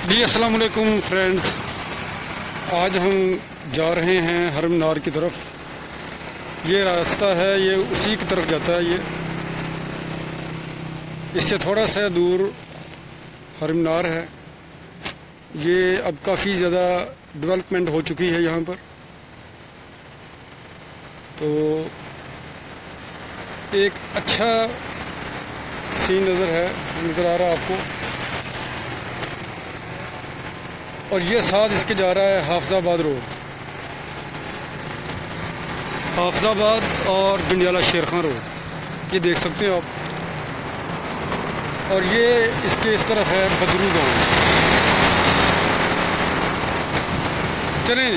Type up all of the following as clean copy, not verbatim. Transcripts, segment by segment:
जी अस्सलाम वालेकुम फ्रेंड्स, आज हम जा रहे हैं हरम मीनार की तरफ। ये रास्ता है, ये उसी की तरफ जाता है। ये इससे थोड़ा सा दूर हरम मीनार है। ये अब काफ़ी ज़्यादा डेवलपमेंट हो चुकी है यहाँ पर। तो एक अच्छा सीन नज़र आ रहा है आपको। और ये साथ इसके जा रहा है हाफिजाबाद रोड, हाफिजाबाद और जंडियाला शेर खान रोड, ये देख सकते हैं आप। और ये इसके इस तरफ है बदरू गांव। चलें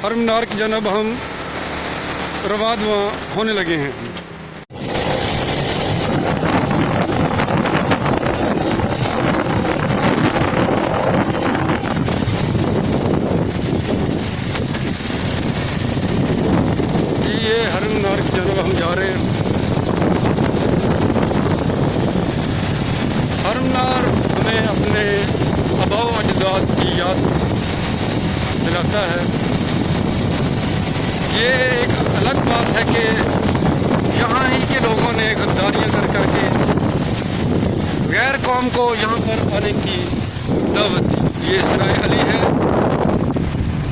हरम मीनार की जानब हम रवाद होने लगे हैं। हरम मीनार की जानब हम जा रहे हैं। हरम मीनार हमें अपने आबाओ अजदाद की याद दिलाता है। ये एक अलग बात है कि यहाँ ही के लोगों ने गद्दारियाँ कर के गैर कौम को यहाँ पर आने की दावत दी। ये सराय अली है,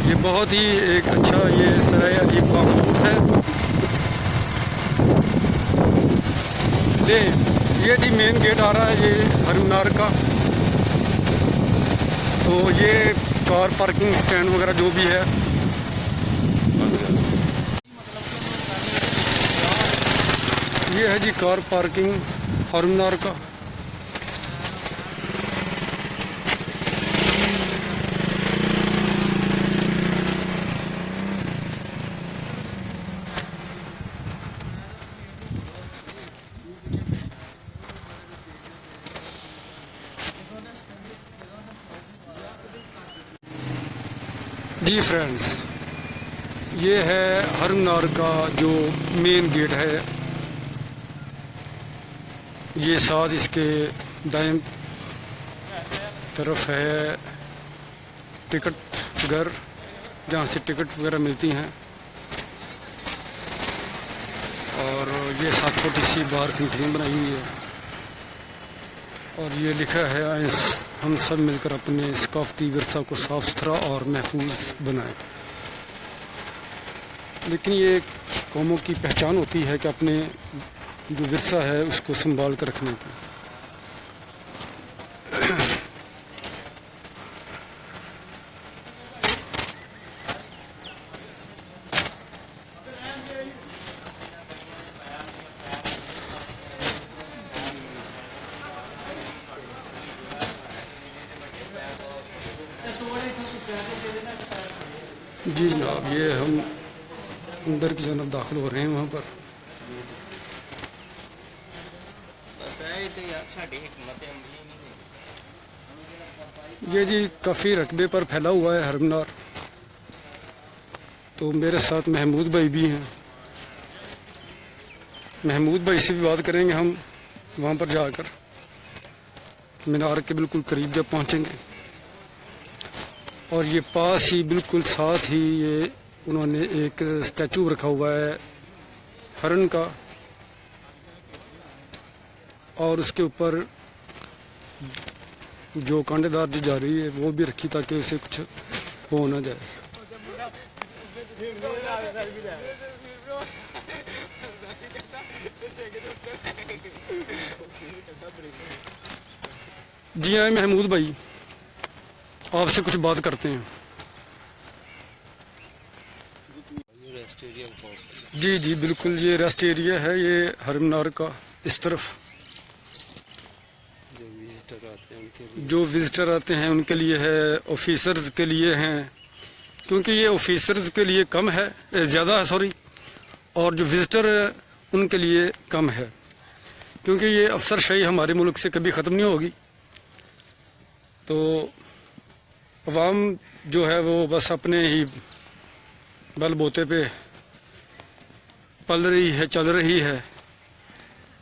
ये बहुत ही एक अच्छा ये सराय अली फार्म हाउस है। ये जी मेन गेट आ रहा है ये हरम मीनार का। तो ये कार पार्किंग स्टैंड वगैरह जो भी है, ये है जी कार पार्किंग हरम मीनार का। जी फ्रेंड्स, ये है हरम मीनार का जो मेन गेट है। ये साथ इसके दाएं तरफ है टिकट घर, जहाँ से टिकट वगैरह मिलती हैं। और ये साथ छोटी सी बाहर कैंटीन बनाई हुई है। और ये लिखा है हम सब मिलकर अपने सकाफती विरसा को साफ सुथरा और महफूज बनाएं। लेकिन ये कौमों की पहचान होती है कि अपने जो विरसा है उसको संभाल कर रखने की। जी जनाब, ये हम अंदर की जानब दाखिल हो रहे हैं। वहाँ पर ये जी काफ़ी रकबे पर फैला हुआ है हरम मीनार। तो मेरे साथ महमूद भाई भी हैं। महमूद भाई से भी बात करेंगे हम वहाँ पर जाकर, मीनार के बिल्कुल करीब जब पहुँचेंगे। और ये पास ही बिल्कुल साथ ही ये उन्होंने एक स्टैचू रखा हुआ है हरन का, और उसके ऊपर जो कांटेदार जो जा रही है वो भी रखी ताकि उसे कुछ हो ना जाए। जी हाँ महमूद भाई, आपसे कुछ बात करते हैं। जी जी बिल्कुल, ये रेस्ट एरिया है ये हरम मीनार का। इस तरफ जो विजिटर आते हैं उनके लिए है, ऑफिसर्स के लिए हैं, क्योंकि ये ऑफिसर्स के लिए कम है, ज़्यादा है सॉरी, और जो विजिटर उनके लिए कम है, क्योंकि ये अफसरशाही हमारे मुल्क से कभी ख़त्म नहीं होगी। तो अवाम जो है वो बस अपने ही बलबूते पे पल रही है, चल रही है।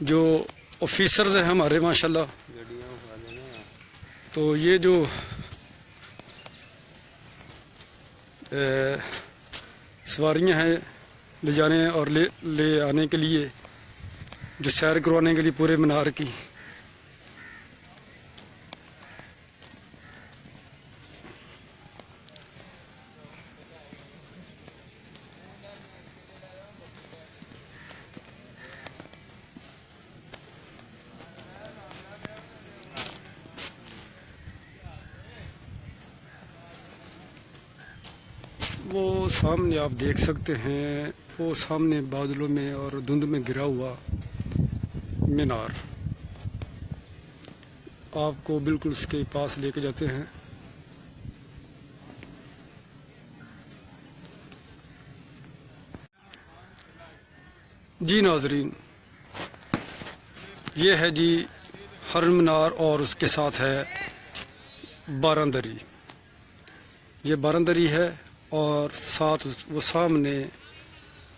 जो ऑफिसर्स हैं हमारे माशाल्लाह, तो तो ये जो सवारियां हैं ले जाने और ले आने के लिए, जो सैर करवाने के लिए पूरे मीनार की, वो सामने आप देख सकते हैं, वो सामने बादलों में और धुंध में गिरा हुआ मीनार, आपको बिल्कुल उसके पास लेके जाते हैं। जी नाजरीन, ये है जी हरम मीनार और उसके साथ है बारांदरी। ये बारांदरी है और साथ वो सामने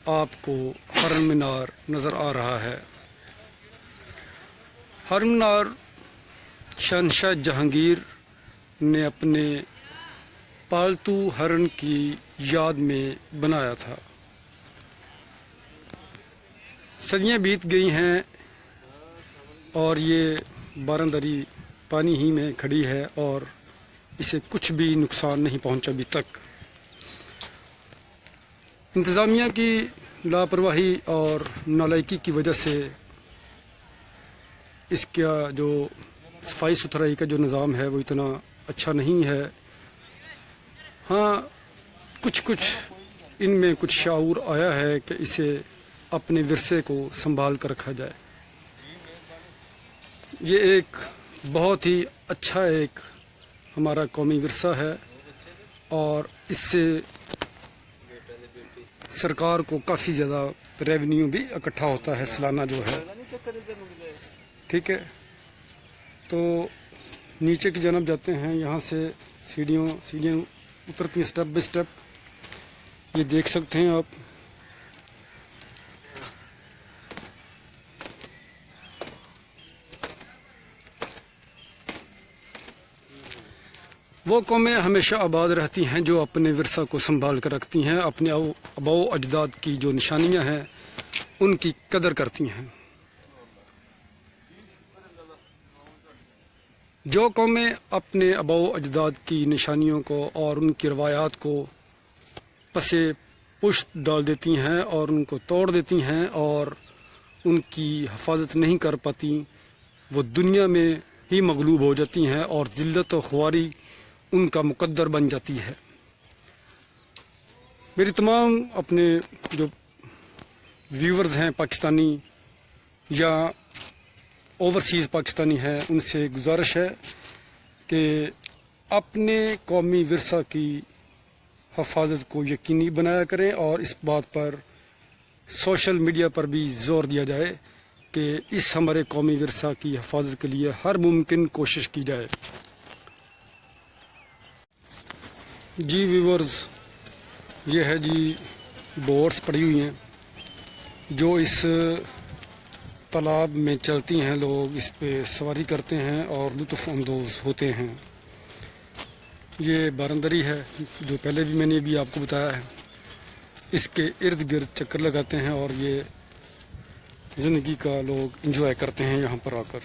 आपको हरम मीनार नज़र आ रहा है। हरम मीनार शहंशाह जहांगीर ने अपने पालतू हरण की याद में बनाया था। सदियां बीत गई हैं और ये बारांदरी पानी ही में खड़ी है और इसे कुछ भी नुकसान नहीं पहुंचा अभी तक। इंतज़ामिया की लापरवाही और नालायकी की वजह से इसका जो सफाई सुथराई का जो निज़ाम है वो इतना अच्छा नहीं है। हाँ, कुछ इनमें कुछ शाऊर आया है कि इसे अपने विरसे को संभाल कर रखा जाए। ये एक बहुत ही अच्छा एक हमारा कौमी विरसा है और इससे सरकार को काफ़ी ज़्यादा रेवेन्यू भी इकट्ठा होता है सालाना जो है। ठीक है, तो नीचे की जानब जाते हैं, यहाँ से सीढ़ियाँ उतरती हैं स्टेप बाई स्टेप। ये देख सकते हैं आप। वो कौमें हमेशा आबाद रहती हैं जो अपने विरसा को संभाल कर रखती हैं, अपने आबाओ अजदाद की जो निशानियां हैं उनकी कदर करती हैं। जो कौमें अपने आबाओ अजदाद की निशानियों को और उनकी रवायात को पसे पुश्त डाल देती हैं और उनको तोड़ देती हैं और उनकी हिफाजत नहीं कर पाती, वो दुनिया में ही मगलूब हो जाती हैं और जिल्लत और ख्वारी उनका मुकद्दर बन जाती है। मेरी तमाम अपने जो व्यूवर्स हैं पाकिस्तानी या ओवरसीज़ पाकिस्तानी हैं, उनसे गुजारिश है कि अपने कौमी विरसा की हिफाजत को यकीनी बनाया करें और इस बात पर सोशल मीडिया पर भी जोर दिया जाए कि इस हमारे कौमी विरसा की हिफाजत के लिए हर मुमकिन कोशिश की जाए। जी व्यूवर्स, ये है जी बोट्स पड़ी हुई हैं जो इस तालाब में चलती हैं। लोग इस पे सवारी करते हैं और लुत्फ़ अंदोज़ होते हैं। ये बारांदरी है जो पहले भी मैंने भी आपको बताया है। इसके इर्द गिर्द चक्कर लगाते हैं और ये ज़िंदगी का लोग एंजॉय करते हैं यहाँ पर आकर।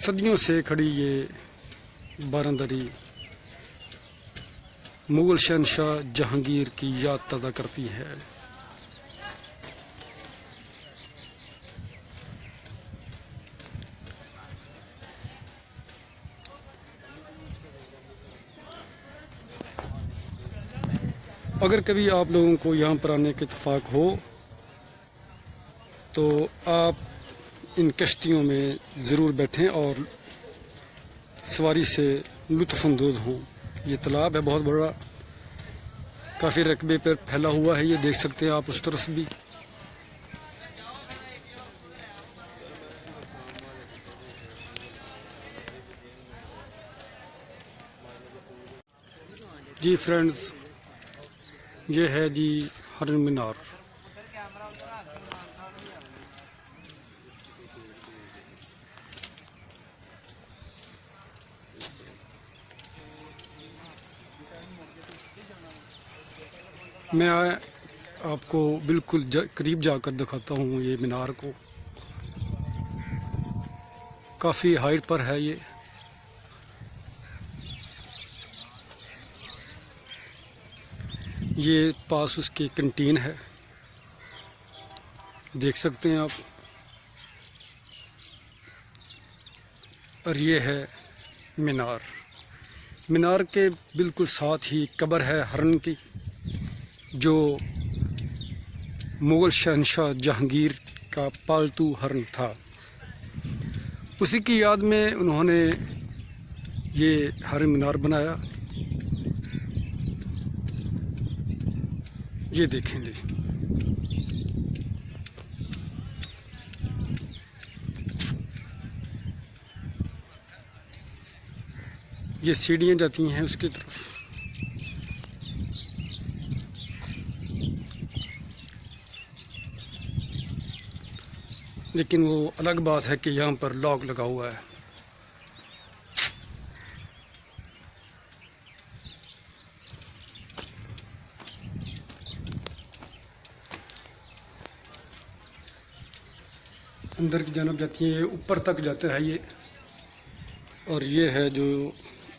सदियों से खड़ी ये बारांदरी मुगल शहंशाह जहांगीर की याद ताज़ा करती है। अगर कभी आप लोगों को यहाँ पर आने के इत्तेफाक हो तो आप इन कश्तियों में ज़रूर बैठें और सवारी से लुत्फ़ अंदोज़ हों। ये तालाब है बहुत बड़ा, काफ़ी रकबे पर फैला हुआ है, ये देख सकते हैं आप उस तरफ भी। जी फ्रेंड्स, ये है जी हरम मीनार। मैं आपको बिल्कुल करीब जाकर दिखाता हूँ ये मीनार को। काफ़ी हाइट पर है ये। ये पास उसकी कैंटीन है, देख सकते हैं आप। और ये है मीनार। मीनार के बिल्कुल साथ ही कब्र है हरन की, जो मुग़ल शहंशाह जहांगीर का पालतू हरन था। उसी की याद में उन्होंने ये हरन मीनार बनाया। ये देखेंगे, ये सीढ़ियाँ जाती हैं उसकी तरफ। लेकिन वो अलग बात है कि यहाँ पर लॉक लगा हुआ है। अंदर की जानब जाती है, ये ऊपर तक जाता है ये। और ये है जो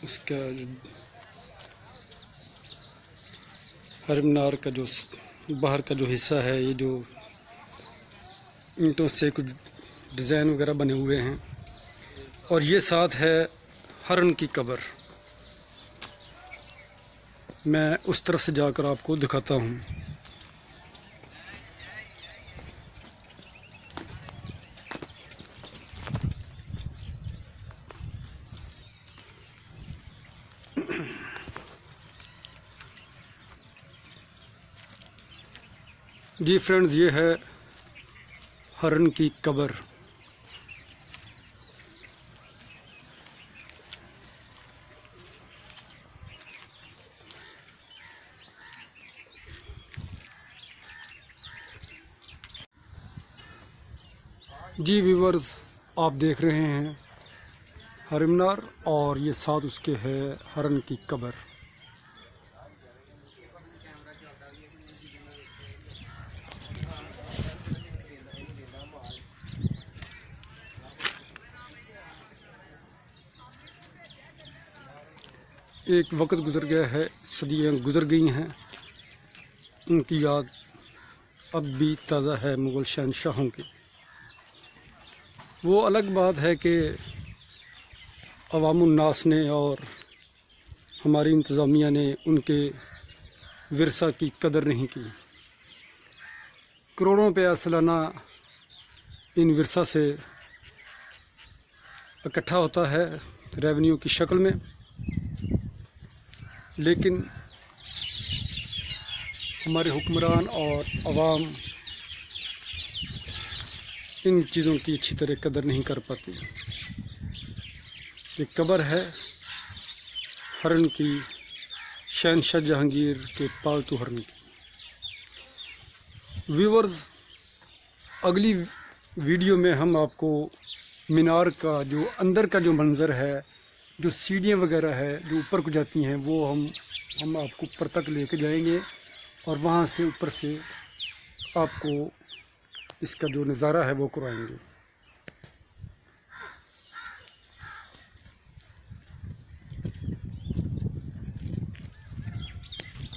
उसका जो हरम मीनार का जो बाहर का जो हिस्सा है, ये जो ईंटों से कुछ डिज़ाइन वगैरह बने हुए हैं। और ये साथ है हरन की कब्र। मैं उस तरफ से जाकर आपको दिखाता हूँ। जी फ्रेंड्स, ये है हरन की कब्र। जी व्यूवर्स, आप देख रहे हैं हरन मीनार और ये साथ उसके है हरन की कब्र। एक वक्त गुजर गया है, सदियाँ गुजर गई हैं, उनकी याद अब भी ताज़ा है मुग़ल शहंशाहों की। वो अलग बात है कि अवामुन्नास ने और हमारी इंतज़ामिया ने उनके विरसा की कदर नहीं की। करोड़ों रुपया सालाना इन विरसा से इकट्ठा होता है रेवेन्यू की शक्ल में, लेकिन हमारे हुक्मरान और अवाम इन चीज़ों की अच्छी तरह कदर नहीं कर पाती। ये कब्र है हरन की, शहंशाह जहांगीर के पालतू हरन की। व्यूअर्स, अगली वीडियो में हम आपको मीनार का जो अंदर का जो मंज़र है, जो सीढ़ियाँ वगैरह है जो ऊपर को जाती हैं, वो हम आपको ऊपर तक लेके जाएंगे और वहाँ से ऊपर से आपको इसका जो नज़ारा है वो करवाएंगे।